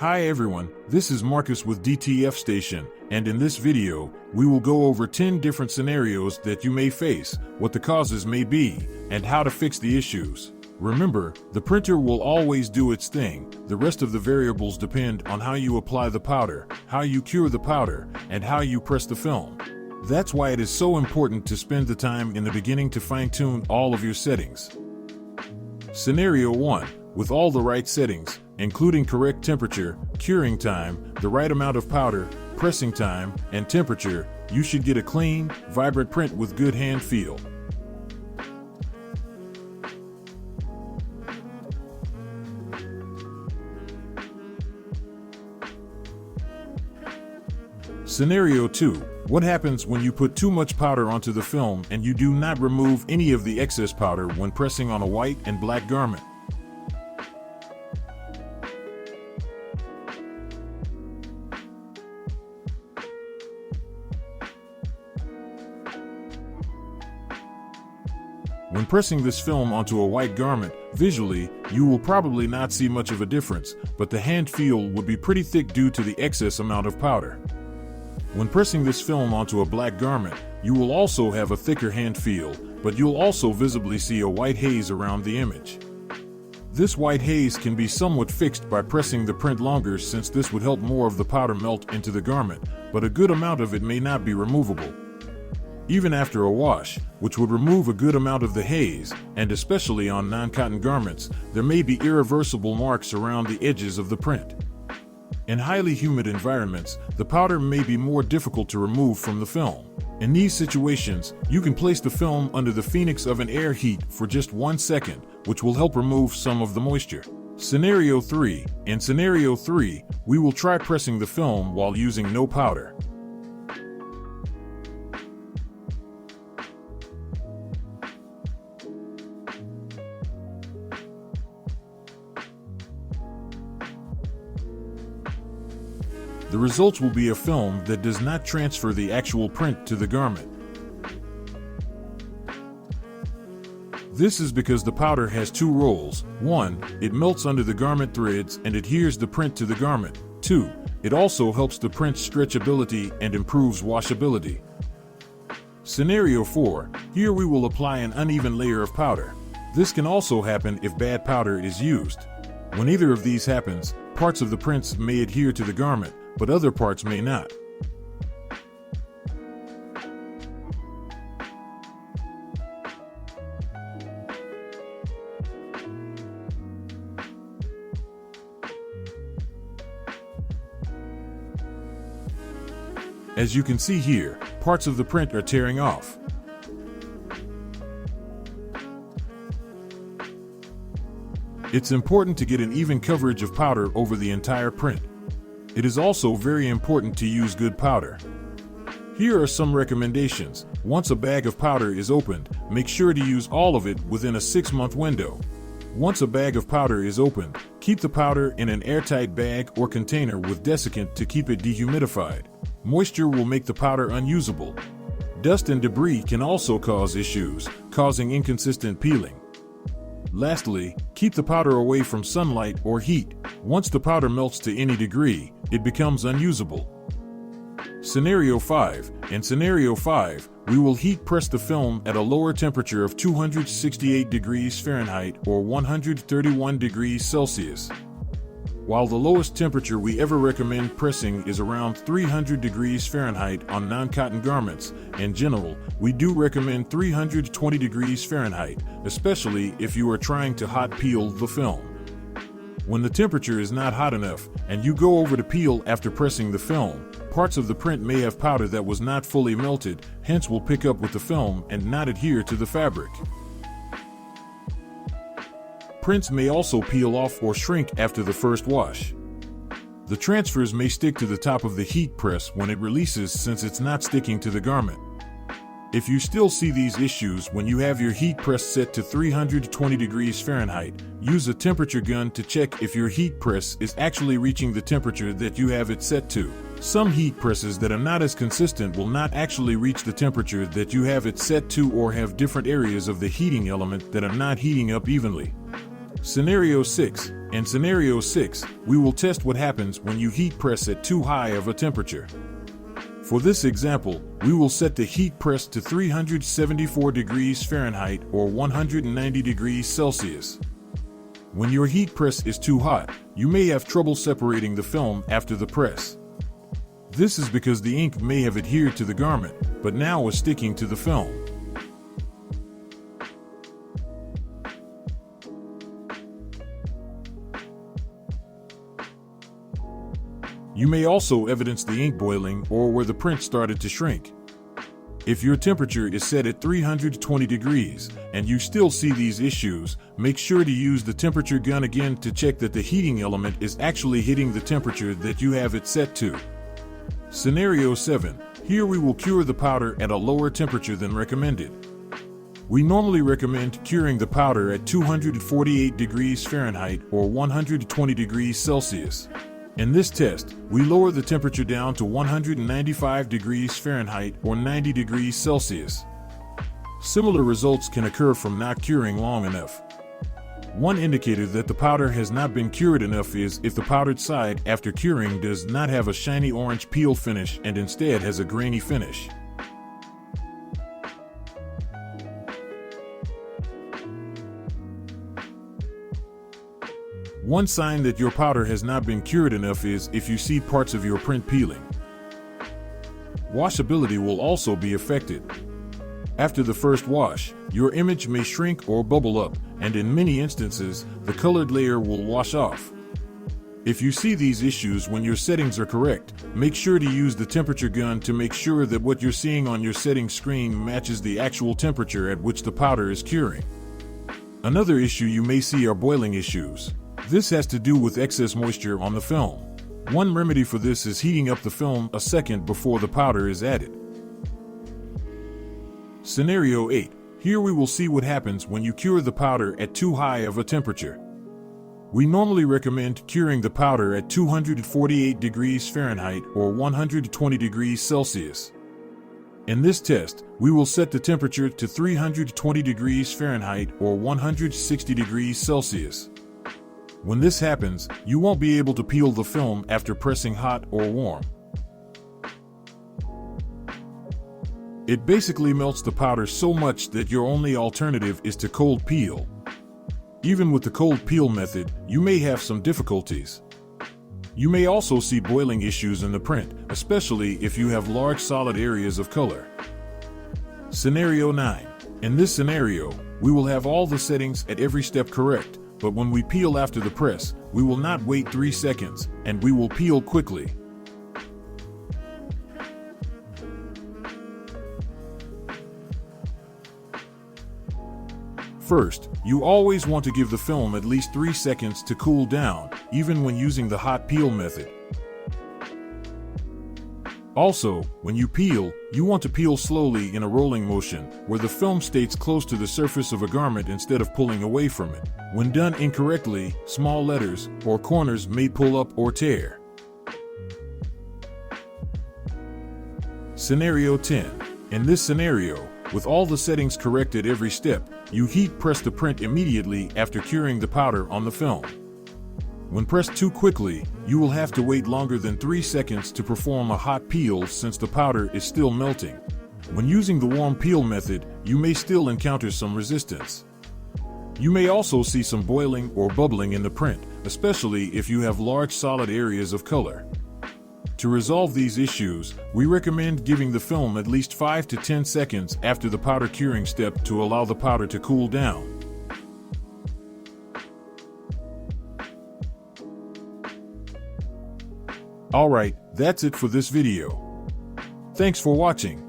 Hi everyone, this is Marcus with DTF Station, and in this video, we will go over 10 different scenarios that you may face, what the causes may be, and how to fix the issues. Remember, the printer will always do its thing. The rest of the variables depend on how you apply the powder, how you cure the powder, and how you press the film. That's why it is so important to spend the time in the beginning to fine-tune all of your settings. Scenario 1. With all the right settings, including correct temperature, curing time, the right amount of powder, pressing time, and temperature, you should get a clean, vibrant print with good hand feel. Scenario 2. What happens when you put too much powder onto the film and you do not remove any of the excess powder when pressing on a white and black garment? When pressing this film onto a white garment, visually, you will probably not see much of a difference, but the hand feel would be pretty thick due to the excess amount of powder. When pressing this film onto a black garment, you will also have a thicker hand feel, but you'll also visibly see a white haze around the image. This white haze can be somewhat fixed by pressing the print longer, since this would help more of the powder melt into the garment, but a good amount of it may not be removable. Even after a wash, which would remove a good amount of the haze, and especially on non-cotton garments, there may be irreversible marks around the edges of the print. In highly humid environments, the powder may be more difficult to remove from the film. In these situations, you can place the film under the phoenix of an air heat for just 1 second, which will help remove some of the moisture. Scenario 3. In Scenario 3, we will try pressing the film while using no powder. The results will be a film that does not transfer the actual print to the garment. This is because the powder has two roles. 1. It melts under the garment threads and adheres the print to the garment. 2. It also helps the print's stretchability and improves washability. Scenario 4. Here we will apply an uneven layer of powder. This can also happen if bad powder is used. When either of these happens, parts of the prints may adhere to the garment, but other parts may not. As you can see here, parts of the print are tearing off. It's important to get an even coverage of powder over the entire print. It is also very important to use good powder. Here are some recommendations. Once a bag of powder is opened, make sure to use all of it within a 6-month window. Once a bag of powder is opened, keep the powder in an airtight bag or container with desiccant to keep it dehumidified. Moisture will make the powder unusable. Dust and debris can also cause issues, causing inconsistent peeling. Lastly, keep the powder away from sunlight or heat. Once the powder melts to any degree, it becomes unusable. Scenario 5. In Scenario 5, we will heat press the film at a lower temperature of 268 degrees Fahrenheit or 131 degrees Celsius. While the lowest temperature we ever recommend pressing is around 300 degrees Fahrenheit on non-cotton garments, in general, we do recommend 320 degrees Fahrenheit, especially if you are trying to hot peel the film. When the temperature is not hot enough, and you go over to peel after pressing the film, parts of the print may have powder that was not fully melted, hence will pick up with the film and not adhere to the fabric. Prints may also peel off or shrink after the first wash. The transfers may stick to the top of the heat press when it releases, since it's not sticking to the garment. If you still see these issues when you have your heat press set to 320 degrees Fahrenheit, use a temperature gun to check if your heat press is actually reaching the temperature that you have it set to. Some heat presses that are not as consistent will not actually reach the temperature that you have it set to, or have different areas of the heating element that are not heating up evenly. Scenario 6. In Scenario 6, we will test what happens when you heat press at too high of a temperature. For this example, we will set the heat press to 374 degrees Fahrenheit or 190 degrees Celsius. When your heat press is too hot, you may have trouble separating the film after the press. This is because the ink may have adhered to the garment, but now is sticking to the film. You may also evidence the ink boiling or where the print started to shrink. If your temperature is set at 320 degrees and you still see these issues, make sure to use the temperature gun again to check that the heating element is actually hitting the temperature that you have it set to. Scenario 7. Here we will cure the powder at a lower temperature than recommended. We normally recommend curing the powder at 248 degrees Fahrenheit or 120 degrees Celsius. In this test, we lower the temperature down to 195 degrees Fahrenheit or 90 degrees Celsius. Similar results can occur from not curing long enough. One indicator that the powder has not been cured enough is if the powdered side after curing does not have a shiny orange peel finish and instead has a grainy finish. One sign that your powder has not been cured enough is if you see parts of your print peeling. Washability will also be affected. After the first wash, your image may shrink or bubble up, and in many instances, the colored layer will wash off. If you see these issues when your settings are correct, make sure to use the temperature gun to make sure that what you're seeing on your settings screen matches the actual temperature at which the powder is curing. Another issue you may see are boiling issues. This has to do with excess moisture on the film. One remedy for this is heating up the film a second before the powder is added. Scenario 8. Here we will see what happens when you cure the powder at too high of a temperature. We normally recommend curing the powder at 248 degrees Fahrenheit or 120 degrees Celsius. In this test, we will set the temperature to 320 degrees Fahrenheit or 160 degrees Celsius. When this happens, you won't be able to peel the film after pressing hot or warm. It basically melts the powder so much that your only alternative is to cold peel. Even with the cold peel method, you may have some difficulties. You may also see boiling issues in the print, especially if you have large solid areas of color. Scenario 9. In this scenario, we will have all the settings at every step correct, but when we peel after the press, we will not wait 3 seconds, and we will peel quickly. First, you always want to give the film at least 3 seconds to cool down, even when using the hot peel method. Also, when you peel, you want to peel slowly in a rolling motion, where the film stays close to the surface of a garment instead of pulling away from it. When done incorrectly, small letters or corners may pull up or tear. Scenario 10. In this scenario, with all the settings correct at every step, you heat press the print immediately after curing the powder on the film. When pressed too quickly, you will have to wait longer than 3 seconds to perform a hot peel since the powder is still melting. When using the warm peel method, you may still encounter some resistance. You may also see some boiling or bubbling in the print, especially if you have large solid areas of color. To resolve these issues, we recommend giving the film at least 5 to 10 seconds after the powder curing step to allow the powder to cool down. Alright, that's it for this video. Thanks for watching.